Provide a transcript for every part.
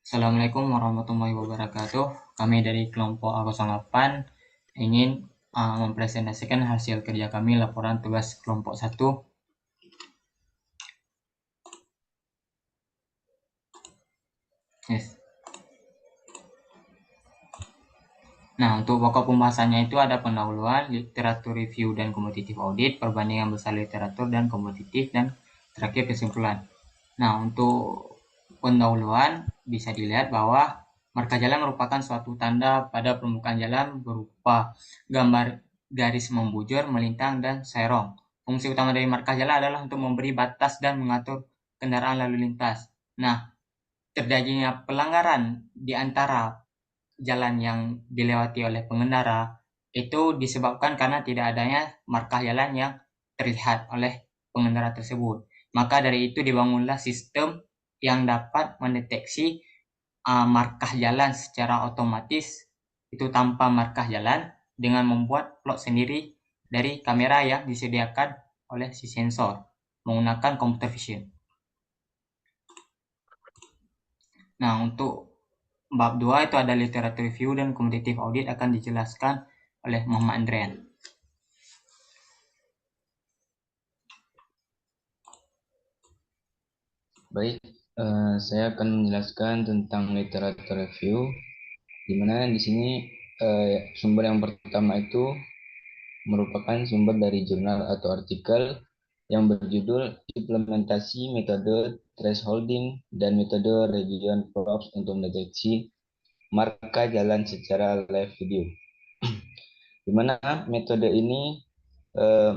Assalamualaikum warahmatullahi wabarakatuh. Kami dari kelompok A08 ingin mempresentasikan hasil kerja kami laporan tugas kelompok 1. Yes. Nah, untuk pokok pembahasannya itu ada pendahuluan, literatur review dan kompetitif audit, perbandingan besar literatur dan kompetitif, dan terakhir kesimpulan. Nah, untuk pendahuluan bisa dilihat bahwa marka jalan merupakan suatu tanda pada permukaan jalan berupa gambar garis membujur, melintang, dan serong. Fungsi utama dari marka jalan adalah untuk memberi batas dan mengatur kendaraan lalu lintas. Nah, terjadinya pelanggaran di antara jalan yang dilewati oleh pengendara itu disebabkan karena tidak adanya marka jalan yang terlihat oleh pengendara tersebut. Maka dari itu dibangunlah sistem yang dapat mendeteksi markah jalan secara otomatis itu tanpa markah jalan dengan membuat plot sendiri dari kamera yang disediakan oleh si sensor menggunakan computer vision. Nah, untuk bab 2 itu ada literatur review dan kompetitif audit akan dijelaskan oleh Muhammad Andrian. Baik, saya akan menjelaskan tentang literatur review, di mana di sini sumber yang pertama itu merupakan sumber dari jurnal atau artikel yang berjudul Implementasi Metode Thresholding dan Metode Region Props untuk mendeteksi marka jalan secara live video. Di mana metode ini eh,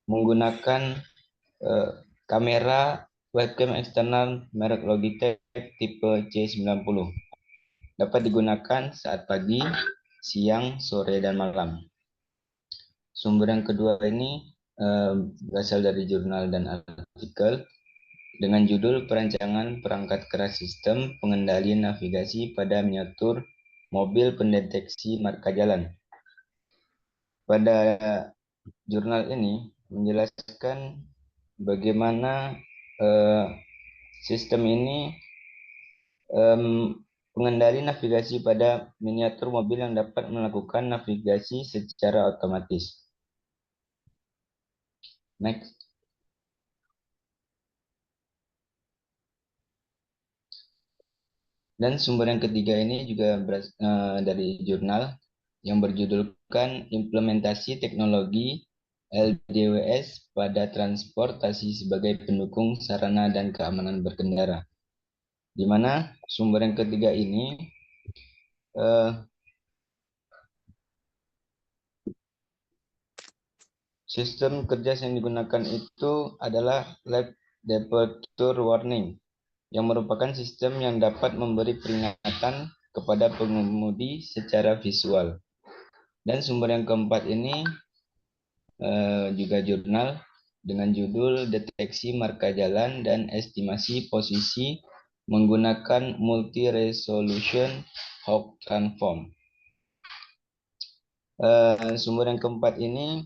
menggunakan eh, kamera webcam eksternal merek Logitech tipe C90. Dapat digunakan saat pagi, siang, sore, dan malam. Sumber yang kedua ini berasal dari jurnal dan artikel dengan judul Perancangan Perangkat Keras Sistem Pengendalian Navigasi pada Miniatur Mobil Pendeteksi Marka Jalan. Pada jurnal ini menjelaskan bagaimana sistem ini pengendali navigasi pada miniatur mobil yang dapat melakukan navigasi secara otomatis. Next. Dan sumber yang ketiga ini juga dari jurnal yang berjudulkan Implementasi Teknologi LDWS pada Transportasi sebagai Pendukung Sarana dan Keamanan Berkendara. Di mana sumber yang ketiga ini sistem kerja yang digunakan itu adalah Lap Departure Warning, yang merupakan sistem yang dapat memberi peringatan kepada pengemudi secara visual. Dan sumber yang keempat ini juga jurnal dengan judul Deteksi Marka Jalan dan Estimasi Posisi menggunakan Multi-Resolution Hawk Transform. Sumber yang keempat ini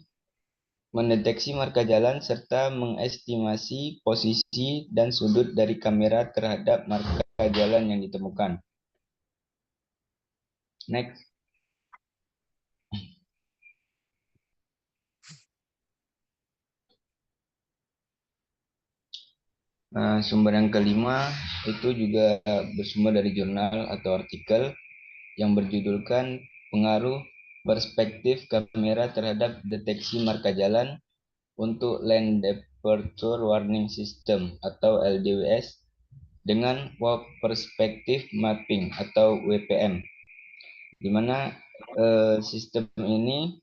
mendeteksi marka jalan serta mengestimasi posisi dan sudut dari kamera terhadap marka jalan yang ditemukan. Next. Sumber yang kelima itu juga bersumber dari jurnal atau artikel yang berjudulkan Pengaruh Perspektif Kamera Terhadap Deteksi Marka Jalan untuk Lane Departure Warning System atau LDWS dengan Walk Perspective Mapping atau WPM, di mana sistem ini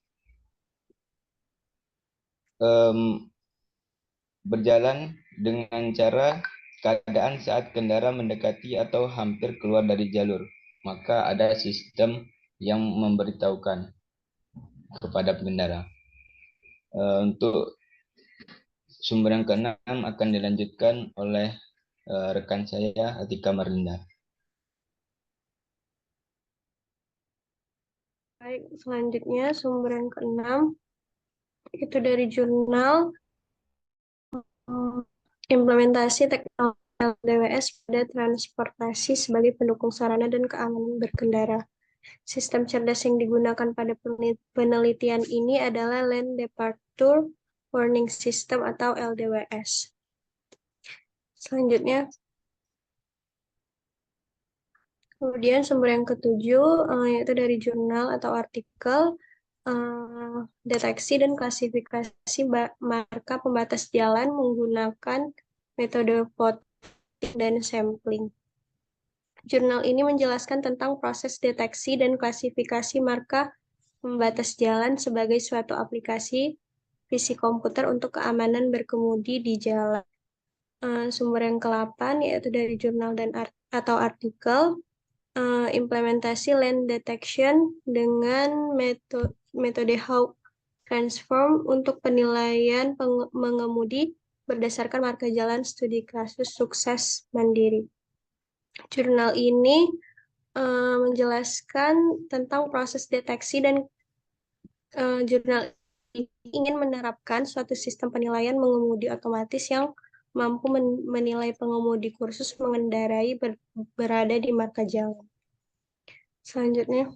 berjalan dengan cara keadaan saat kendaraan mendekati atau hampir keluar dari jalur. Maka ada sistem yang memberitahukan kepada pengendara. Untuk sumber yang keenam akan dilanjutkan oleh rekan saya Atika Marlinda. Baik, selanjutnya sumber yang keenam itu dari jurnal Implementasi Teknologi LDWS pada transportasi sebagai pendukung sarana dan keamanan berkendara. Sistem cerdas yang digunakan pada penelitian ini adalah Lane Departure Warning System atau LDWS. Selanjutnya, kemudian sumber yang ketujuh yaitu dari jurnal atau artikel deteksi dan klasifikasi marka pembatas jalan menggunakan metode voting dan sampling. Jurnal ini menjelaskan tentang proses deteksi dan klasifikasi marka pembatas jalan sebagai suatu aplikasi fisik komputer untuk keamanan berkemudi di jalan. Sumber yang ke-8 yaitu dari jurnal dan atau artikel implementasi lane detection dengan metode Hawk Transform untuk penilaian mengemudi berdasarkan marka jalan studi kasus sukses mandiri. Jurnal ini menjelaskan tentang proses deteksi dan jurnal ini ingin menerapkan suatu sistem penilaian mengemudi otomatis yang mampu menilai pengemudi kursus mengendarai berada di marka jalan. Selanjutnya,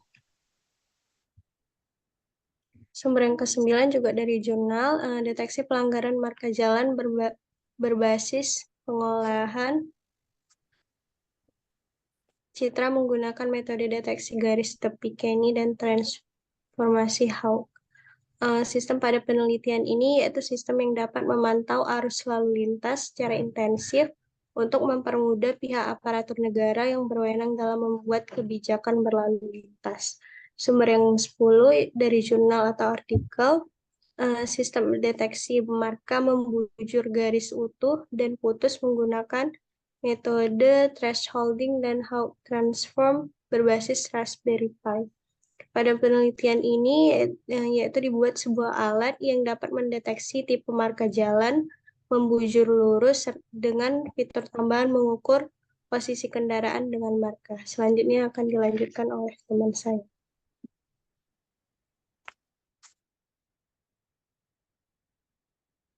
sumber yang ke-9 juga dari jurnal deteksi pelanggaran marka jalan berbasis pengolahan citra menggunakan metode deteksi garis tepi Kenny dan transformasi Hawk. Sistem pada penelitian ini yaitu sistem yang dapat memantau arus lalu lintas secara intensif untuk mempermudah pihak aparatur negara yang berwenang dalam membuat kebijakan berlalu lintas. Sumber yang 10 dari jurnal atau artikel, sistem deteksi marka membujur garis utuh dan putus menggunakan metode thresholding dan Hawk transform berbasis Raspberry Pi. Pada penelitian ini, yaitu dibuat sebuah alat yang dapat mendeteksi tipe marka jalan membujur lurus dengan fitur tambahan mengukur posisi kendaraan dengan marka. Selanjutnya akan dilanjutkan oleh teman saya.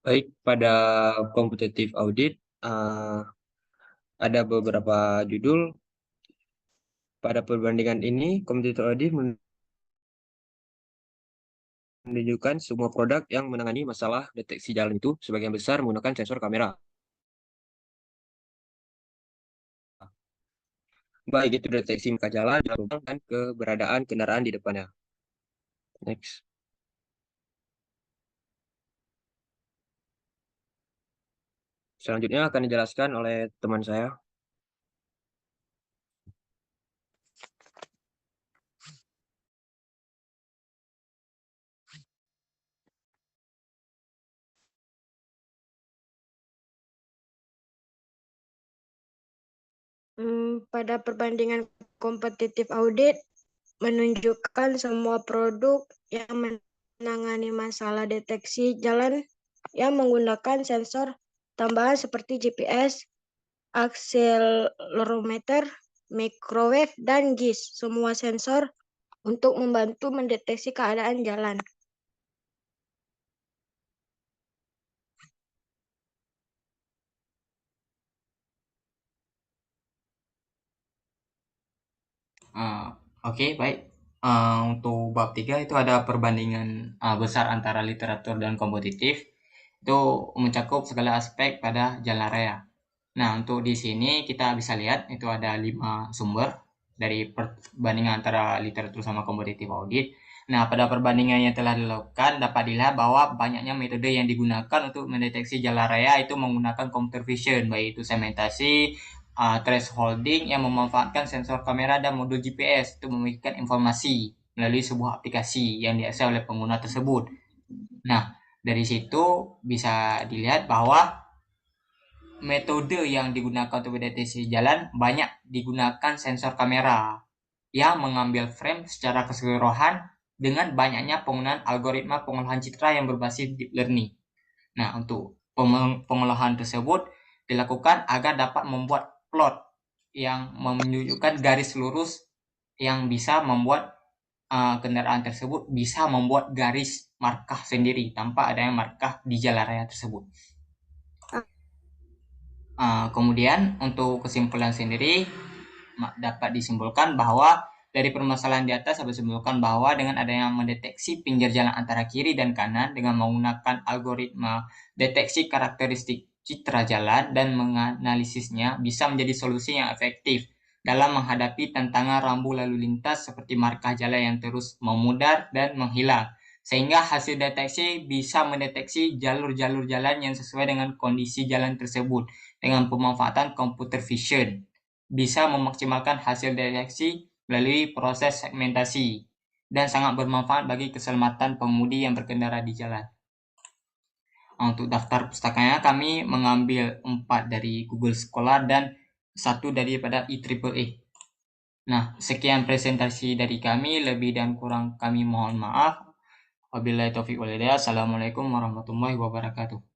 Baik, pada kompetitif audit ada beberapa judul. Pada perbandingan ini, kompetitif audit menunjukkan semua produk yang menangani masalah deteksi jalan itu sebagian besar menggunakan sensor kamera. Baik itu deteksi marka jalan dan keberadaan kendaraan di depannya. Next. Selanjutnya akan dijelaskan oleh teman saya. Pada perbandingan kompetitif audit menunjukkan semua produk yang menangani masalah deteksi jalan yang menggunakan sensor tambahan seperti GPS, akselerometer, microwave, dan GIS. Semua sensor untuk membantu mendeteksi keadaan jalan. Oke, baik. Untuk bab 3 itu ada perbandingan besar antara literatur dan kompetitif. Itu mencakup segala aspek pada jalan raya. Nah, untuk di sini kita bisa lihat itu ada 5 sumber dari perbandingan antara literatur sama kompetitif audit. Nah, pada perbandingan yang telah dilakukan dapat dilihat bahwa banyaknya metode yang digunakan untuk mendeteksi jalan raya itu menggunakan computer vision, baik itu segmentasi, thresholding yang memanfaatkan sensor kamera dan modul GPS untuk memberikan informasi melalui sebuah aplikasi yang diakses oleh pengguna tersebut. Nah, dari situ bisa dilihat bahwa metode yang digunakan untuk mendeteksi jalan banyak digunakan sensor kamera yang mengambil frame secara keseluruhan dengan banyaknya penggunaan algoritma pengolahan citra yang berbasis deep learning. Nah, untuk pengolahan tersebut dilakukan agar dapat membuat plot yang menunjukkan garis lurus yang bisa membuat kendaraan tersebut bisa membuat garis markah sendiri tanpa adanya markah di jalan raya tersebut. Kemudian untuk kesimpulan sendiri dapat disimpulkan bahwa dari permasalahan di atas dapat disimpulkan bahwa dengan adanya mendeteksi pinggir jalan antara kiri dan kanan dengan menggunakan algoritma deteksi karakteristik citra jalan dan menganalisisnya bisa menjadi solusi yang efektif dalam menghadapi tantangan rambu lalu lintas seperti markah jalan yang terus memudar dan menghilang. Sehingga hasil deteksi bisa mendeteksi jalur-jalur jalan yang sesuai dengan kondisi jalan tersebut dengan pemanfaatan computer vision. Bisa memaksimalkan hasil deteksi melalui proses segmentasi dan sangat bermanfaat bagi keselamatan pengemudi yang berkendara di jalan. Untuk daftar pustakanya kami mengambil 4 dari Google Scholar dan 1 daripada IEEE. Nah, sekian presentasi dari kami, lebih dan kurang kami mohon maaf. Wabillahi taufiq wal hidayah. Assalamualaikum warahmatullahi wabarakatuh.